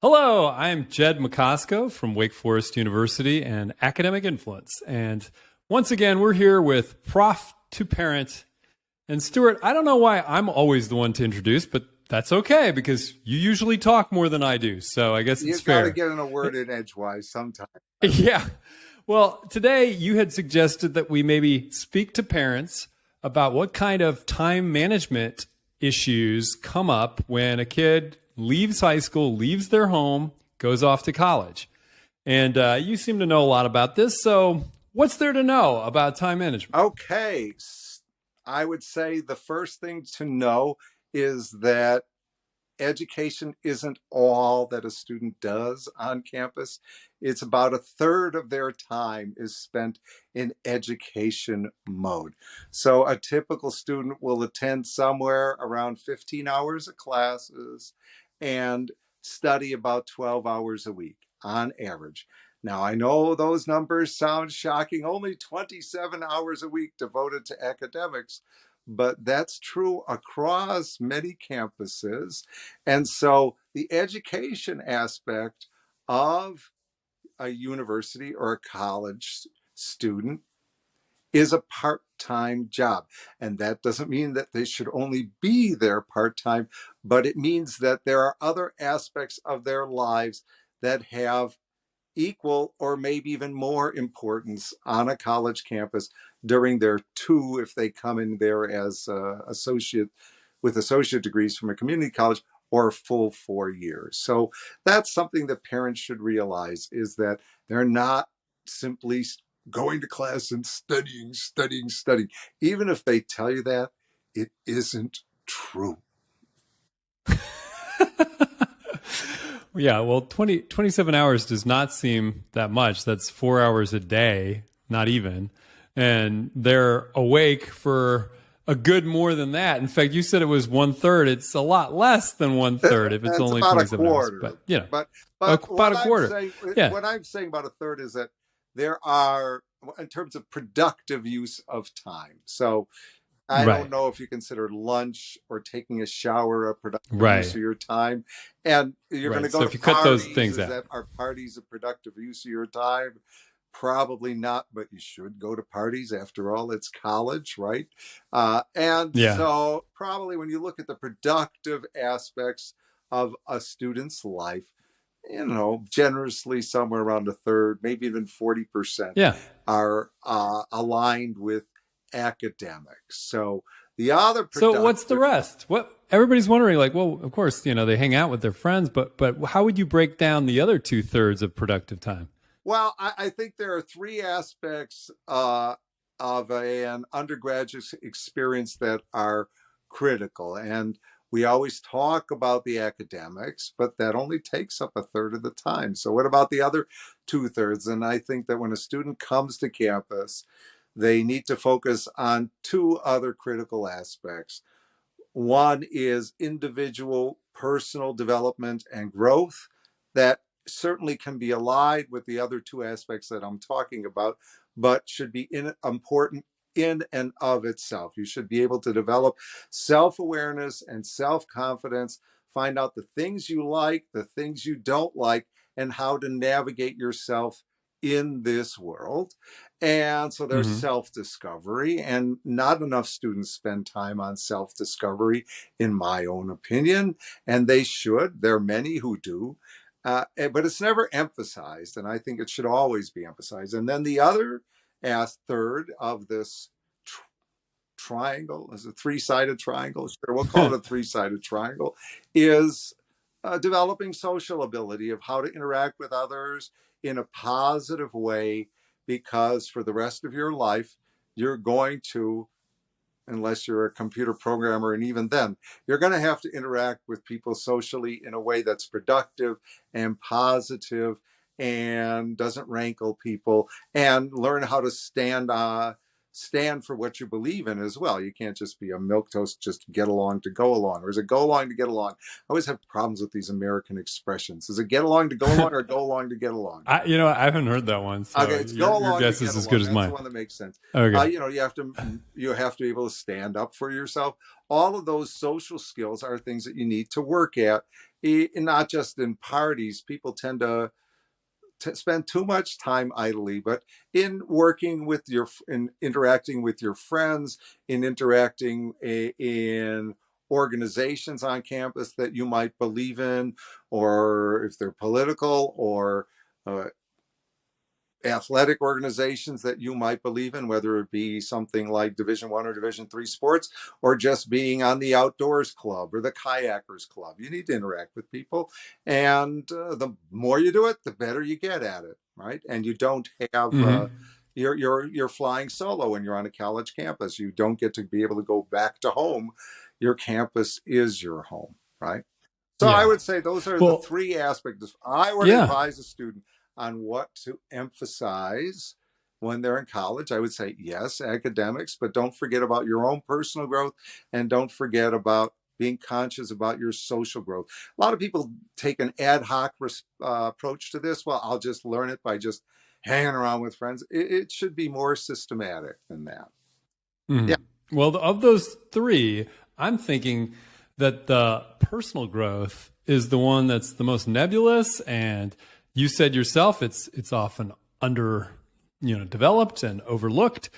Hello, I'm Jed McCosco from Wake Forest University and Academic Influence. And once again, we're here with Prof to Parent. And Stuart, I don't know why I'm always the one to introduce, but that's okay because you usually talk more than I do. So I guess it's You've fair. got to get in a word in edgewise sometime. Yeah. Well, today you had suggested that we maybe speak to parents about what kind of time management issues come up when a kid leaves high school, leaves their home, goes off to college. And you seem to know a lot about this. So what's there to know about time management? Okay. I would say the first thing to know is that education isn't all that a student does on campus. It's about a third of their time is spent in education mode. So a typical student will attend somewhere around 15 hours of classes and study about 12 hours a week on average. Now, I know those numbers sound shocking, only 27 hours a week devoted to academics, but that's true across many campuses. And so the education aspect of a university or a college student is a part-time job. And that doesn't mean that they should only be there part-time, but it means that there are other aspects of their lives that have equal or maybe even more importance on a college campus during their if they come in there as associate degrees from a community college, or a full 4 years. So that's something that parents should realize, is that they're not simply going to class and studying. Even if they tell you that, it isn't true. Yeah, well, 27 hours does not seem that much. That's 4 hours a day, not even. And they're awake for a good more than that. In fact, you said it was 1/3. It's a lot less than 1/3 if it's That's only about 27 a hours. quarter. But, you know, But about a quarter. what I'm saying about a third is that there are, in terms of productive use of time. So I Right. don't know if you consider lunch or taking a shower a productive use Right. of your time. And you're going to Right. So go if to you cut those parties. things Is out. that, are parties a productive use of your time? Probably not, but you should go to parties. After all, it's college, right? And Yeah. so probably when you look at the productive aspects of a student's life, generously somewhere around a third, maybe even 40% Yeah. are aligned with academics. So the other So what's the productive, rest? What everybody's wondering, like, well, of course, they hang out with their friends, but how would you break down the other 2/3 of productive time? well, I think there are three aspects of an undergraduate experience that are critical. And we always talk about the academics, but that only takes up a third of the time. So what about the other 2/3? And I think that when a student comes to campus, they need to focus on two other critical aspects. One is individual personal development and growth that certainly can be allied with the other two aspects that I'm talking about, but should be important in and of itself. You should be able to develop self-awareness and self-confidence, find out the things you like, the things you don't like, and how to navigate yourself in this world. And so there's Hmm. self-discovery, and not enough students spend time on self-discovery, in my own opinion, and they should. There are many who do, but it's never emphasized, and I think it should always be emphasized. And then the other third of this triangle, is a three-sided triangle, sure, we'll call it a three-sided triangle, is developing social ability of how to interact with others in a positive way, because for the rest of your life, you're going to, unless you're a computer programmer, and even then, you're going to have to interact with people socially in a way that's productive and positive and doesn't rankle people, and learn how to stand stand for what you believe in as well. You can't just be a milquetoast just to get along to go along, or is it go along to get along? I always have problems with these American expressions. Is it get along to go along or go along to get along? I haven't heard that one, Okay, so it's go your along to guess get is as good along. as That's the mine. one that makes sense. Okay. You have to be able to stand up for yourself. All of those social skills are things that you need to work at, not just in parties. People tend to spend too much time idly, but in working with in interacting with your friends, in interacting in organizations on campus that you might believe in, or if they're political, or uh, athletic organizations that you might believe in, whether it be something like Division 1 or Division 3 sports, or just being on the outdoors club or the kayakers club. You need to interact with people, and the more you do it, the better you get at it, right? And you don't have Mm-hmm. you're flying solo when you're on a college campus. You don't get to be able to go back to home. Your campus is your home, right? So I Yeah. would say those are the Well, three aspects. If I were to yeah. advise a student on what to emphasize when they're in college, I would say yes, academics, but don't forget about your own personal growth, and don't forget about being conscious about your social growth. A lot of people take an ad hoc approach to this. Well, I'll just learn it by just hanging around with friends. It should be more systematic than that. Yeah. Well, of those three, I'm thinking that the personal growth is the one that's the most nebulous, and you said yourself it's often under developed and overlooked.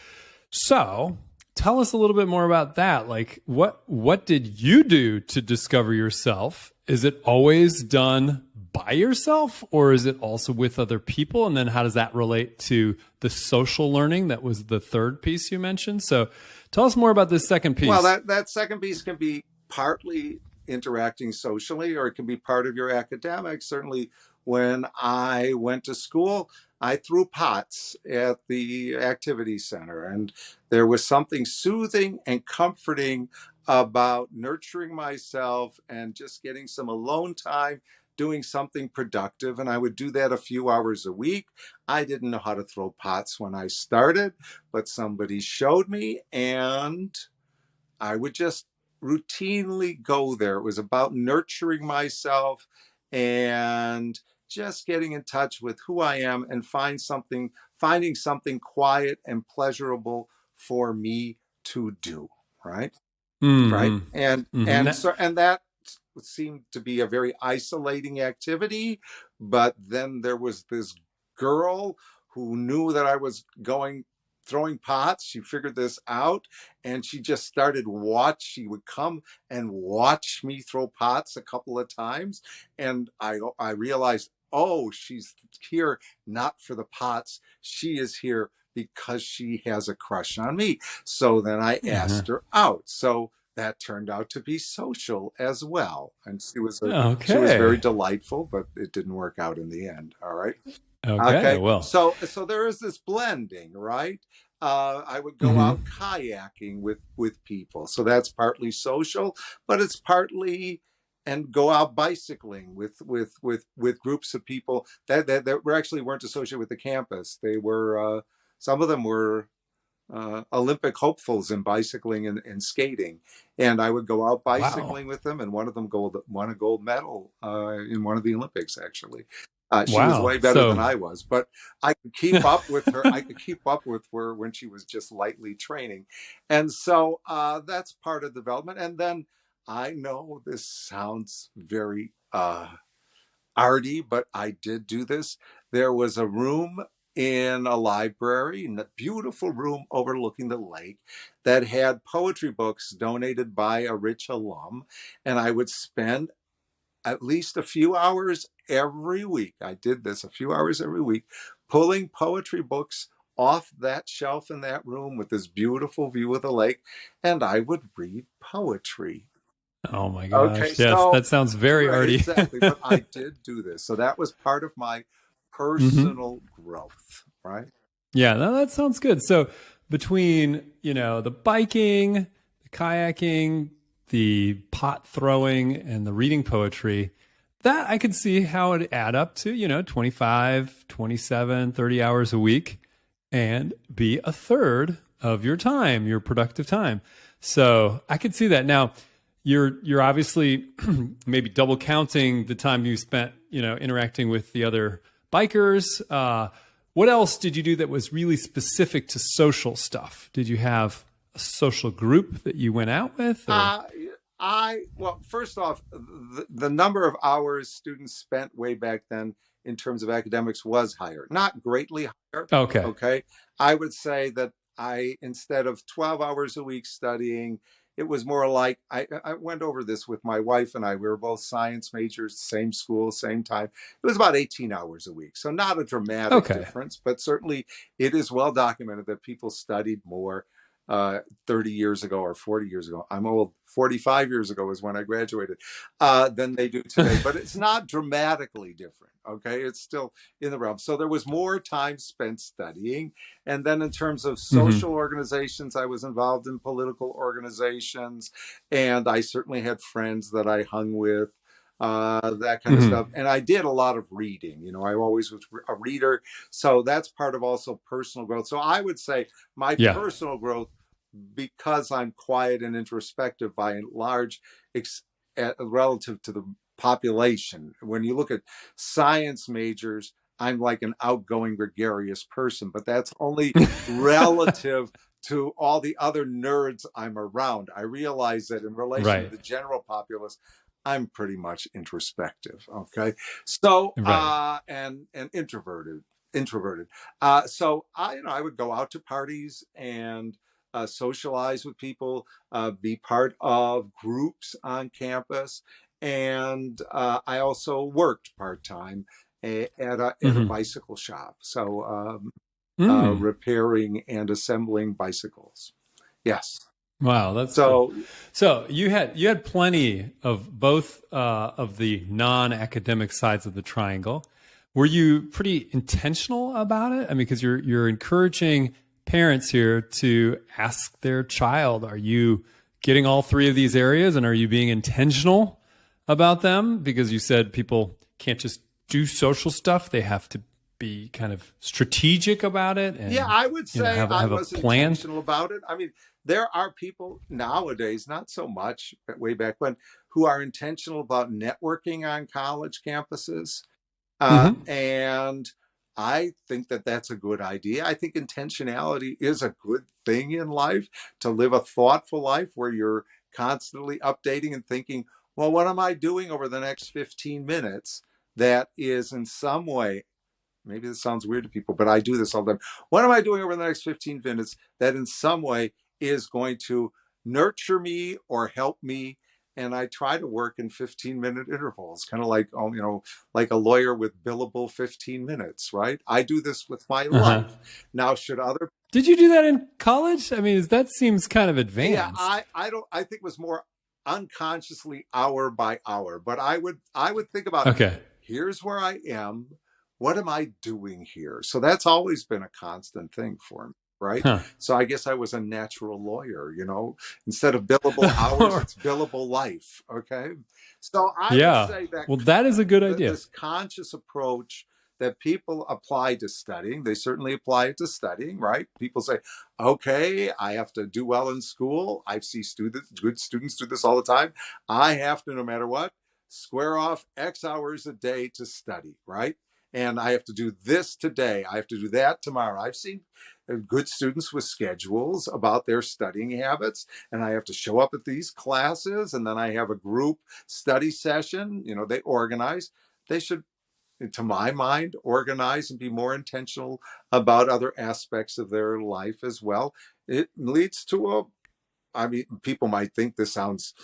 So tell us a little bit more about that. Like what did you do to discover yourself? Is it always done by yourself, or is it also with other people? And then how does that relate to the social learning that was the third piece you mentioned? So tell us more about this second piece. Well, that second piece can be partly interacting socially, or it can be part of your academics. Certainly, when I went to school, I threw pots at the activity center, and there was something soothing and comforting about nurturing myself and just getting some alone time, doing something productive. And I would do that a few hours a week. I didn't know how to throw pots when I started, but somebody showed me, and I would just routinely go there. It was about nurturing myself and just getting in touch with who I am, and finding something quiet and pleasurable for me to do, right? Right. Mm-hmm. And Mm-hmm. and that seemed to be a very isolating activity. But then there was this girl who knew that I was going throwing pots. She figured this out, and she just started she would come and watch me throw pots a couple of times, and I realized, oh, she's here not for the pots. She is here because she has a crush on me. So then I asked her out. So that turned out to be social as well. And she was very Okay. delightful, but it didn't work out in the end. All right. Okay. Okay. Well. So there is this blending, right? I would go Mm-hmm. out kayaking with people. So that's partly social, but it's partly, and go out bicycling with groups of people that were actually weren't associated with the campus. They were some of them were Olympic hopefuls in bicycling and skating, and I would go out Wow. bicycling with them. And one of them won a gold medal in one of the Olympics. Actually, she was Wow. way better than So. I was, but I could keep up with her. I could keep up with her when she was just lightly training, and so that's part of development. And then I know this sounds very arty, but I did do this. There was a room in a library, in a beautiful room overlooking the lake, that had poetry books donated by a rich alum. And I would spend at least a few hours every week. I did this a few hours every week, pulling poetry books off that shelf in that room with this beautiful view of the lake, and I would read poetry. Oh my Okay, gosh. Yes, so that sounds very right, arty. exactly. But I did do this. So that was part of my Mm-hmm. personal growth, right? Yeah, no, that sounds good. So between, the biking, the kayaking, the pot throwing, and the reading poetry, that I could see how it add up to, 25, 27, 30 hours a week, and be a third of your time, your productive time. So I could see that. Now, you're obviously maybe double counting the time you spent, interacting with the other bikers. What else did you do that was really specific to social stuff? Did you have a social group that you went out with? Or? Well, first off, the number of hours students spent way back then in terms of academics was higher, not greatly higher. Okay. Okay. I would say that instead of 12 hours a week studying, it was more like I went over this with my wife and I. We were both science majors, same school, same time. It was about 18 hours a week. So not a dramatic Okay. difference, but certainly it is well documented that people studied more 30 years ago or 40 years ago. I'm old. 45 years ago is when I graduated, than they do today. But it's not dramatically different. Okay. It's still in the realm. So there was more time spent studying. And then in terms of social organizations, I was involved in political organizations. And I certainly had friends that I hung with. That kind of stuff. And I did a lot of reading. I always was a reader. So that's part of also personal growth. So I would say my personal growth, because I'm quiet and introspective by and large, relative to the population. When you look at science majors, I'm like an outgoing, gregarious person, but that's only relative to all the other nerds I'm around. I realize that in relation to the general populace, I'm pretty much introspective. Okay. So, and introverted. So I would go out to parties and socialize with people, be part of groups on campus. And I also worked part-time at a bicycle shop. So repairing and assembling bicycles. Yes. Wow, that's cool. So you had plenty of both of the non-academic sides of the triangle. Were you pretty intentional about it? I mean, because you're encouraging parents here to ask their child, are you getting all three of these areas, and are you being intentional about them? Because you said people can't just do social stuff; they have to be kind of strategic about it. And, I would say have I a was plan. intentional about it. I mean, there are people nowadays, not so much, but way back when, who are intentional about networking on college campuses. And I think that that's a good idea. I think intentionality is a good thing in life, to live a thoughtful life where you're constantly updating and thinking, well, what am I doing over the next 15 minutes that is in some way, maybe this sounds weird to people, but I do this all the time. What am I doing over the next 15 minutes that in some way is going to nurture me or help me? And I try to work in 15-minute intervals, kind of like, like a lawyer with billable 15 minutes, right? I do this with my life. Now, should other... Did you do that in college? I mean, that seems kind of advanced. Yeah, I think it was more unconsciously hour by hour, but I would think about, here's where I am. What am I doing here? So that's always been a constant thing for me, right? So I guess I was a natural lawyer, instead of billable hours, it's billable life. Okay. So I would say that, well, that is a good idea. This conscious approach that people apply to studying, they certainly apply it to studying, right? People say, okay, I have to do well in school. I see good students do this all the time. I have to, no matter what, square off X hours a day to study, right? And I have to do this today. I have to do that tomorrow. I've seen good students with schedules about their studying habits, and I have to show up at these classes, and then I have a group study session. They organize. They should, to my mind, organize and be more intentional about other aspects of their life as well. It leads to people might think this sounds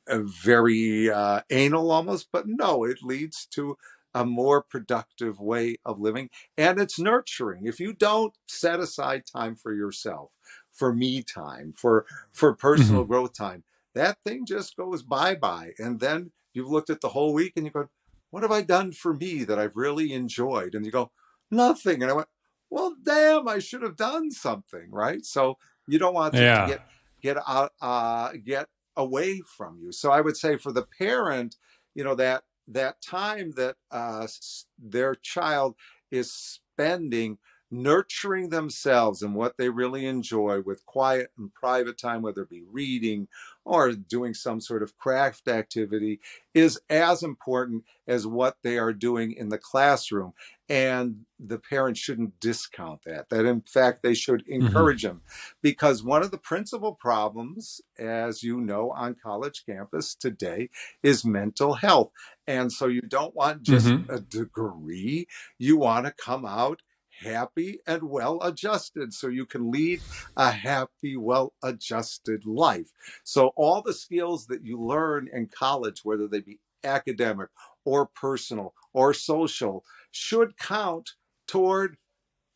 very anal almost, but no, it leads to a more productive way of living, and it's nurturing. If you don't set aside time for yourself, for me time, for personal growth time, that thing just goes bye-bye. And then you've looked at the whole week and you go, what have I done for me that I've really enjoyed? And you go, nothing. And I went, well, damn, I should have done something, right? So you don't want to get away from you. So I would say for the parent, that time that their child is spending nurturing themselves and what they really enjoy with quiet and private time, whether it be reading or doing some sort of craft activity, is as important as what they are doing in the classroom. And the parents shouldn't discount that, that in fact they should Hmm. encourage them. Because one of the principal problems, as you know, on college campus today is mental health. And so you don't want just Hmm. a degree, you want to come out happy and well adjusted so you can lead a happy, well adjusted life. So, all the skills that you learn in college, whether they be academic or personal or social, should count toward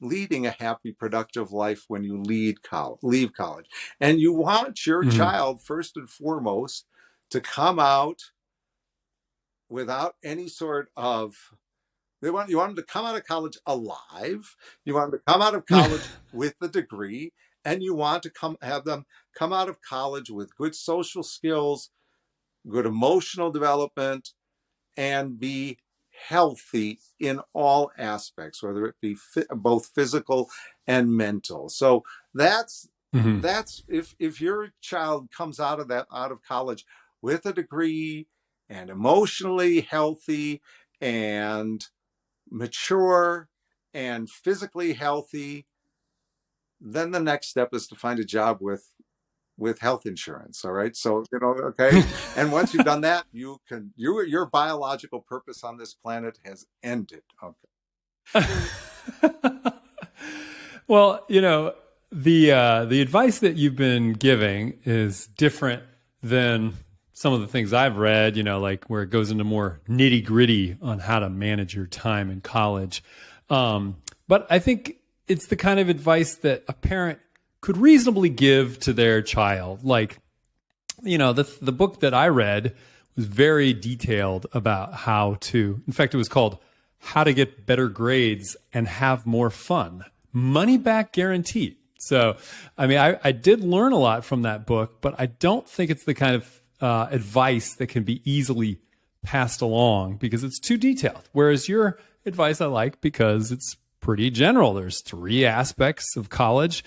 leading a happy, productive life when you leave college. And you want your Hmm. child, first and foremost, to come out without any sort of you want them to come out of college alive. You want them to come out of college with a degree, and you want to have them come out of college with good social skills, good emotional development, and be healthy in all aspects, whether it be both physical and mental. So that's Hmm. that's if your child comes out of college with a degree and emotionally healthy and mature and physically healthy, then the next step is to find a job with health insurance. All right, so okay, and once you've done that, your biological purpose on this planet has ended. Okay. Well, the advice that you've been giving is different than some of the things I've read, like where it goes into more nitty gritty on how to manage your time in college. But I think it's the kind of advice that a parent could reasonably give to their child. Like, the book that I read was very detailed about how to, in fact, it was called How to Get Better Grades and Have More Fun. Money back guaranteed. So, I mean, I did learn a lot from that book, but I don't think it's the kind of advice that can be easily passed along because it's too detailed. Whereas your advice I like because it's pretty general. There's three aspects of college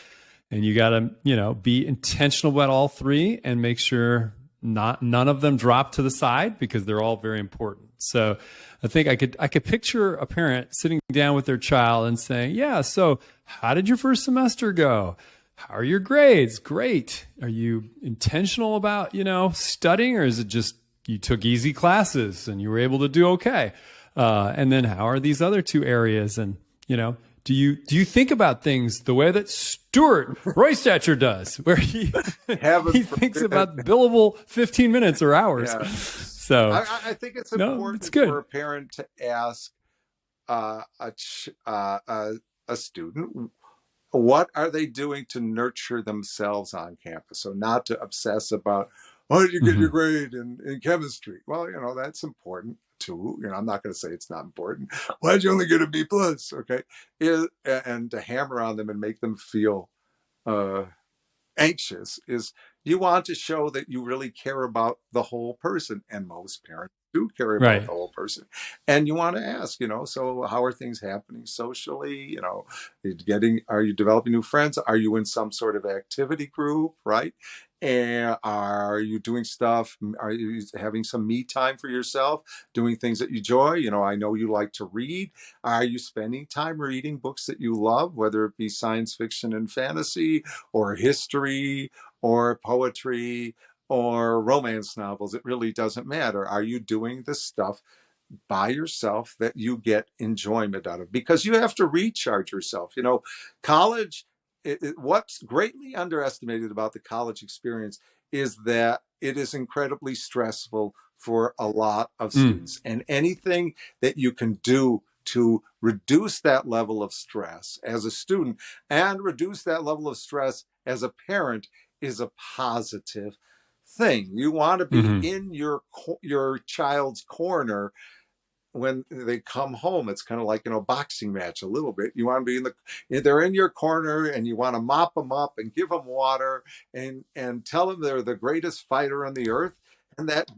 and you got to be intentional about all three and make sure none of them drop to the side because they're all very important. So I think I could picture a parent sitting down with their child and saying, yeah, so how did your first semester go? How are your grades? Great. Are you intentional about studying, or is it just you took easy classes and you were able to do okay? And then how are these other two areas? And do you think about things the way that Stuart Roystacher does, where he Heaven he thinks forbid. about billable 15 minutes or hours? Yeah, So I think it's no, it's important for good. a parent to ask uh, a, ch- uh, a a student, what are they doing to nurture themselves on campus? So not to obsess about, oh, did you get your Hmm. grade in chemistry? Well, that's important too. I'm not going to say it's not important. Why'd you only get a B plus? Okay. And to hammer on them and make them feel uh, anxious is you want to show that you really care about the whole person. And most parents do care about Right. the whole person. And you want to ask, so how are things happening socially? Are you developing new friends? Are you in some sort of activity group, right? And are you doing stuff? Are you having some me time for yourself, doing things that you enjoy? I know you like to read. Are you spending time reading books that you love, whether it be science fiction and fantasy, or history, or poetry, or romance novels? It really doesn't matter. Are you doing this stuff by yourself that you get enjoyment out of? Because you have to recharge yourself. College, what's greatly underestimated about the college experience is that it is incredibly stressful for a lot of Mm. students. And anything that you can do to reduce that level of stress as a student and reduce that level of stress as a parent is a positive thing. You want to be Hmm. in your child's corner when they come home. It's kind of like a boxing match a little bit. You want to be they're in your corner, and you want to mop them up and give them water and tell them they're the greatest fighter on the earth. and that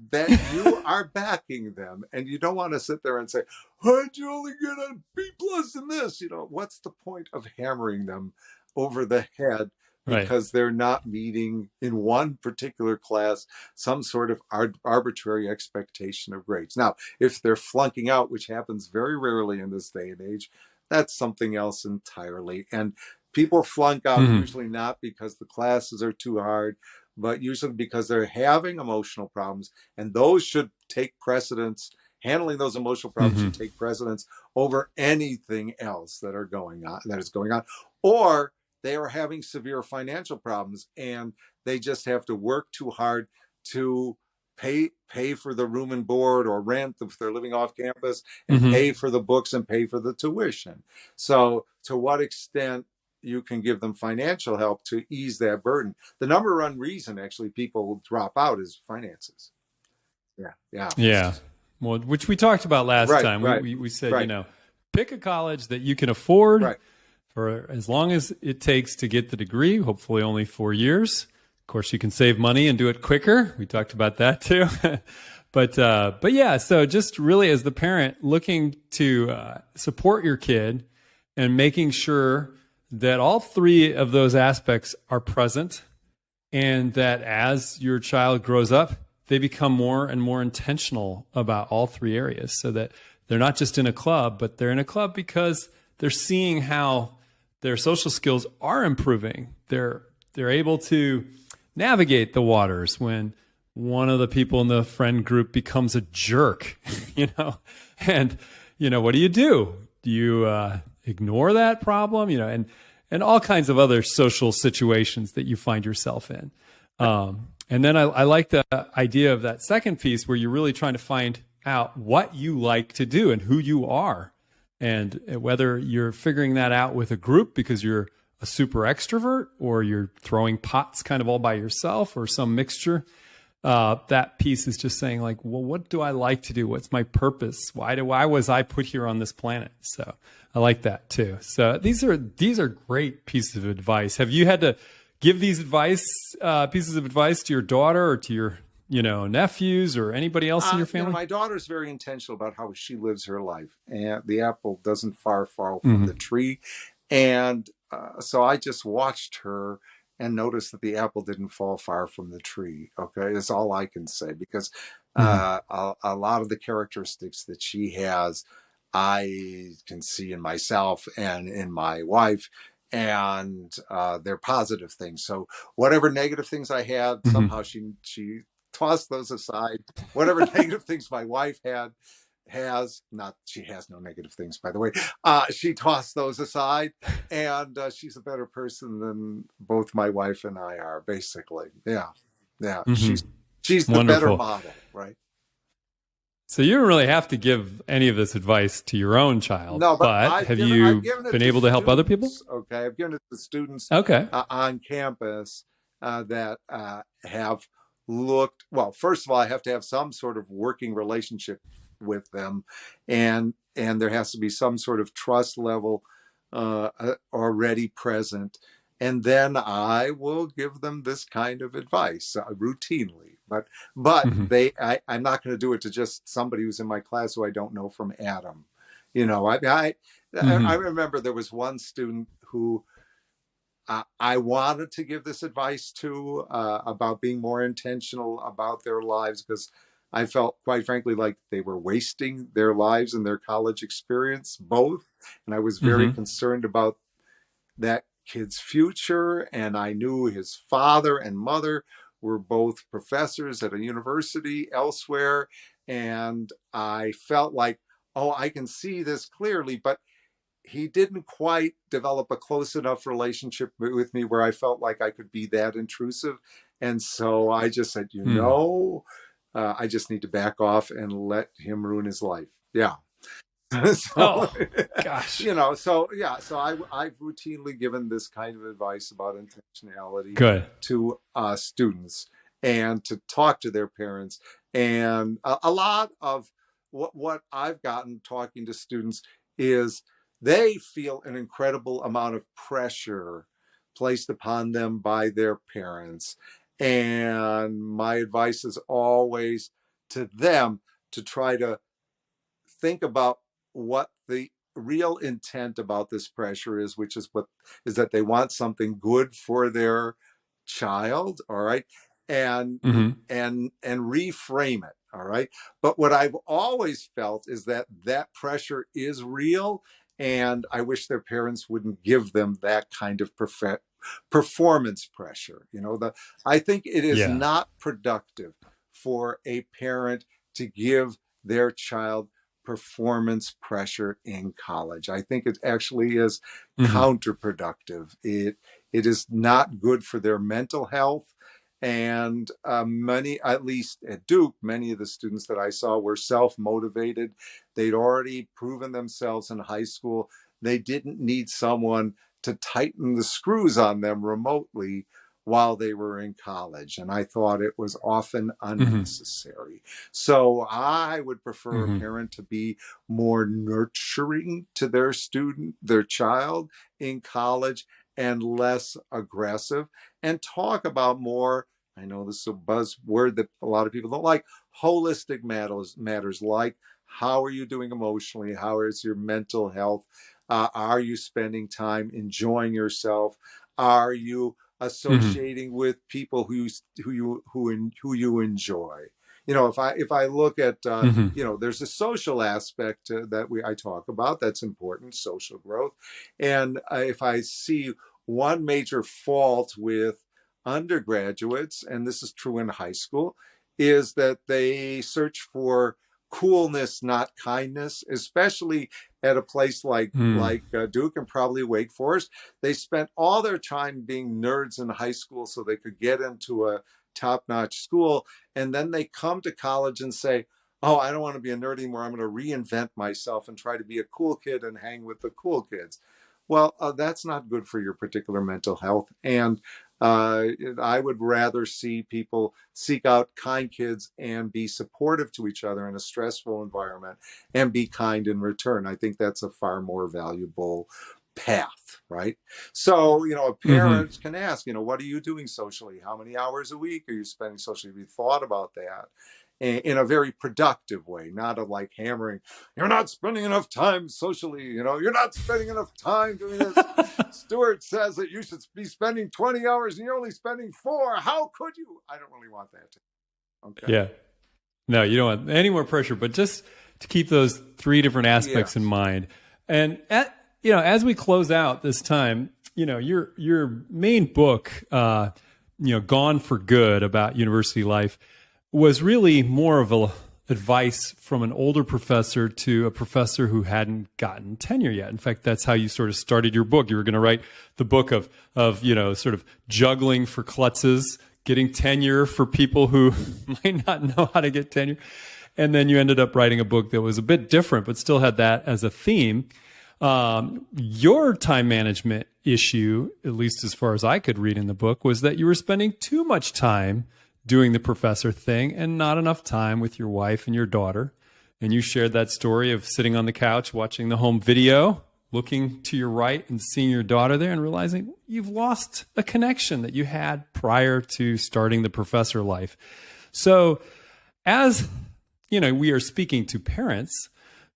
you are backing them, and you don't want to sit there and say, "Why'd you only get a B plus in this?" What's the point of hammering them over the head Right. because they're not meeting in one particular class some sort of arbitrary expectation of grades. Now, if they're flunking out, which happens very rarely in this day and age, that's something else entirely. And people flunk out Hmm. usually not because the classes are too hard, but usually because they're having emotional problems, and those should take precedence. Handling those emotional problems Hmm. should take precedence over anything else that is going on, or they are having severe financial problems and they just have to work too hard to pay for the room and board or rent if they're living off campus, and Hmm. pay for the books and pay for the tuition. So to what extent you can give them financial help to ease that burden? The number one reason actually people will drop out is finances. Yeah, yeah. Yeah. Well, which we talked about last Right, time. right, We said, right, pick a college that you can afford right. for as long as it takes to get the degree, hopefully only 4 years. Of course, you can save money and do it quicker. We talked about that too. But yeah, so just really as the parent looking to support your kid and making sure that all three of those aspects are present, and that as your child grows up, they become more and more intentional about all three areas, so that they're not just in a club, but they're in a club because they're seeing how their social skills are improving. They're able to navigate the waters when one of the people in the friend group becomes a jerk, and what do? Do you ignore that problem? And all kinds of other social situations that you find yourself in. And then I like the idea of that second piece where you're really trying to find out what you like to do and who you are. And whether you're figuring that out with a group because you're a super extrovert, or you're throwing pots kind of all by yourself, or some mixture. That piece is just saying, like, well, what do I like to do? What's my purpose? Why was I put here on this planet? So I like that too. So these are great pieces of advice. Have you had to give these pieces of advice to your daughter or to your nephews or anybody else in your family? My daughter's very intentional about how she lives her life, and the apple doesn't far fall from Mm-hmm. the tree. And so I just watched her and noticed that the apple didn't fall far from the tree. Okay, that's all I can say, because Mm-hmm. a lot of the characteristics that she has, I can see in myself and in my wife, and they're positive things. So whatever negative things I had, Mm-hmm. somehow she tossed those aside. Whatever negative things my wife has not, she has no negative things, by the way. She tossed those aside, and she's a better person than both my wife and I are, basically. Yeah, yeah. She's the better Wonderful. model, right? So you don't really have to give any of this advice to your own child, No, but but have I've you given it been to able to help other people? students. Okay, I've given it to students Okay. on campus that have looked. Well, first of all, I have to have some sort of working relationship with them, and there has to be some sort of trust level already present, and then I will give them this kind of advice routinely. But Mm-hmm. I'm not going to do it to just somebody who's in my class who I don't know from Adam. I Mm-hmm. remember there was one student who I wanted to give this advice to about being more intentional about their lives, because I felt, quite frankly, like they were wasting their lives and their college experience, both. And I was very Mm-hmm. concerned about that kid's future. And I knew his father and mother were both professors at a university elsewhere. And I felt like, oh, I can see this clearly, but he didn't quite develop a close enough relationship with me where I felt like I could be that intrusive. And so I just said, I just need to back off and let him ruin his life. Yeah. So, Oh, gosh. so yeah, so I've routinely given this kind of advice about intentionality Good. to students, and to talk to their parents. And a lot of what I've gotten talking to students is they feel an incredible amount of pressure placed upon them by their parents. And my advice is always to them to try to think about what the real intent about this pressure is, which is what is that they want something good for their child, all right, and Hmm. and reframe it, all right. But what I've always felt is that that pressure is real, and I wish their parents wouldn't give them that kind of performance pressure. I think it is Yeah. not productive for a parent to give their child performance pressure in college. I think it actually is Hmm. counterproductive. It is not good for their mental health. And many, at least at Duke, many of the students that I saw were self-motivated. They'd already proven themselves in high school. They didn't need someone to tighten the screws on them remotely while they were in college. And I thought it was often Hmm. unnecessary. So I would prefer a Hmm. parent to be more nurturing to their student, their child in college, and less aggressive, and talk about more. I know this is a buzzword that a lot of people don't like. Holistic matters like how are you doing emotionally? How is your mental health? Are you spending time enjoying yourself? Are you Hmm. associating with people who you enjoy? If I look at Hmm. there's a social aspect that I talk about that's important, social growth, and if I see one major fault with undergraduates, and this is true in high school, is that they search for coolness, not kindness, especially at a place like Duke and probably Wake Forest. They spent all their time being nerds in high school so they could get into a top-notch school, and then they come to college and say, "Oh, I don't want to be a nerd anymore. I'm going to reinvent myself and try to be a cool kid and hang with the cool kids." Well, that's not good for your particular mental health. And I would rather see people seek out kind kids and be supportive to each other in a stressful environment and be kind in return. I think that's a far more valuable path, right? So, a Hmm. parent can ask, what are you doing socially? How many hours a week are you spending socially? Have you thought about that? In a very productive way, not a like hammering, you're not spending enough time socially, you're not spending enough time doing this. Stuart says that you should be spending 20 hours and you're only spending 4. How could you? I don't really want that. Okay. Yeah. No, you don't want any more pressure, but just to keep those three different aspects in Yes. mind. And as we close out this time, your main book, Gone for Good, about university life, was really more of a advice from an older professor to a professor who hadn't gotten tenure yet. In fact, that's how you sort of started your book. You were going to write the book of sort of juggling for klutzes, getting tenure for people who might not know how to get tenure. And then you ended up writing a book that was a bit different, but still had that as a theme. Your time management issue, at least as far as I could read in the book, was that you were spending too much time doing the professor thing and not enough time with your wife and your daughter. And you shared that story of sitting on the couch watching the home video, looking to your right and seeing your daughter there and realizing you've lost a connection that you had prior to starting the professor life. So, as we are speaking to parents,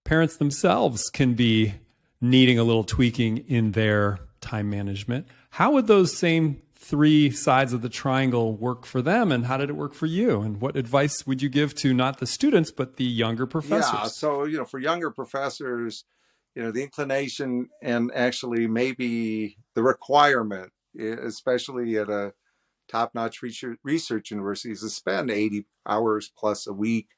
parents themselves can be needing a little tweaking in their time management. How would those same three sides of the triangle work for them, and how did it work for you? And what advice would you give to not the students, but the younger Yeah. professors? So, for younger professors, the inclination and actually maybe the requirement, especially at a top-notch research university, is to spend 80 hours plus a week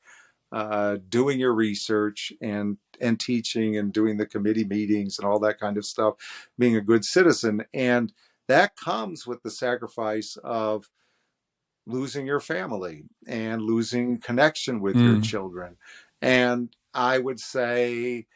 doing your research and teaching and doing the committee meetings and all that kind of stuff, being a good citizen. And that comes with the sacrifice of losing your family and losing connection with your Mm, children. And I would say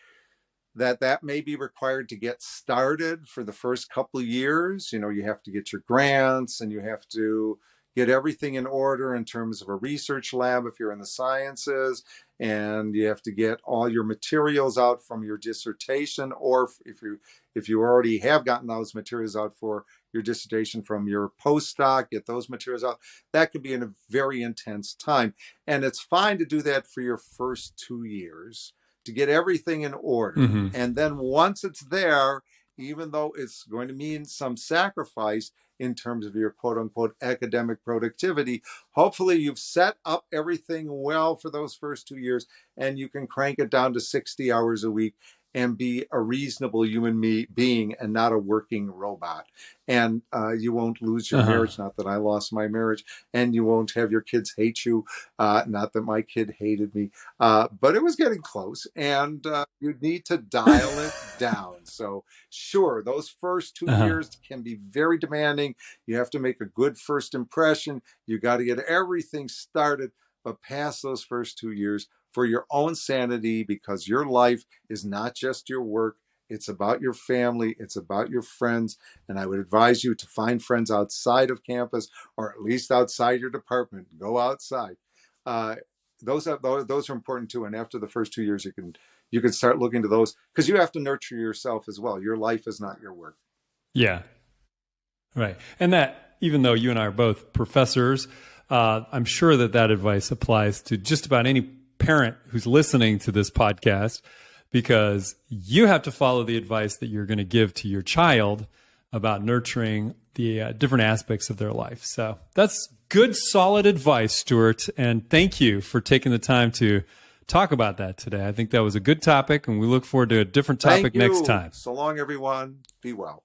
that may be required to get started for the first couple of years. You have to get your grants and you have to get everything in order in terms of a research lab if you're in the sciences, and you have to get all your materials out from your dissertation, or if you already have gotten those materials out for your dissertation from your postdoc, get those materials out. That could be in a very intense time. And it's fine to do that for your first 2 years to get everything in order. Mm-hmm. And then once it's there, even though it's going to mean some sacrifice in terms of your quote unquote academic productivity, hopefully you've set up everything well for those first 2 years and you can crank it down to 60 hours a week and be a reasonable human being and not a working robot. And you won't lose your marriage, not that I lost my marriage, and you won't have your kids hate you, not that my kid hated me, but it was getting close, and you need to dial it down. So sure, those first 2 years can be very demanding. You have to make a good first impression. You got to get everything started, but past those first 2 years, for your own sanity, because your life is not just your work. It's about your family. It's about your friends. And I would advise you to find friends outside of campus, or at least outside your department. Go outside. Those are important too. And after the first 2 years, you can start looking to those, because you have to nurture yourself as well. Your life is not your work. Yeah. Right. And that, even though you and I are both professors, I'm sure that advice applies to just about any parent who's listening to this podcast, because you have to follow the advice that you're going to give to your child about nurturing the different aspects of their life. So that's good, solid advice, Stuart. And thank you for taking the time to talk about that today. I think that was a good topic, and we look forward to a different topic next time. So long, everyone. Be well.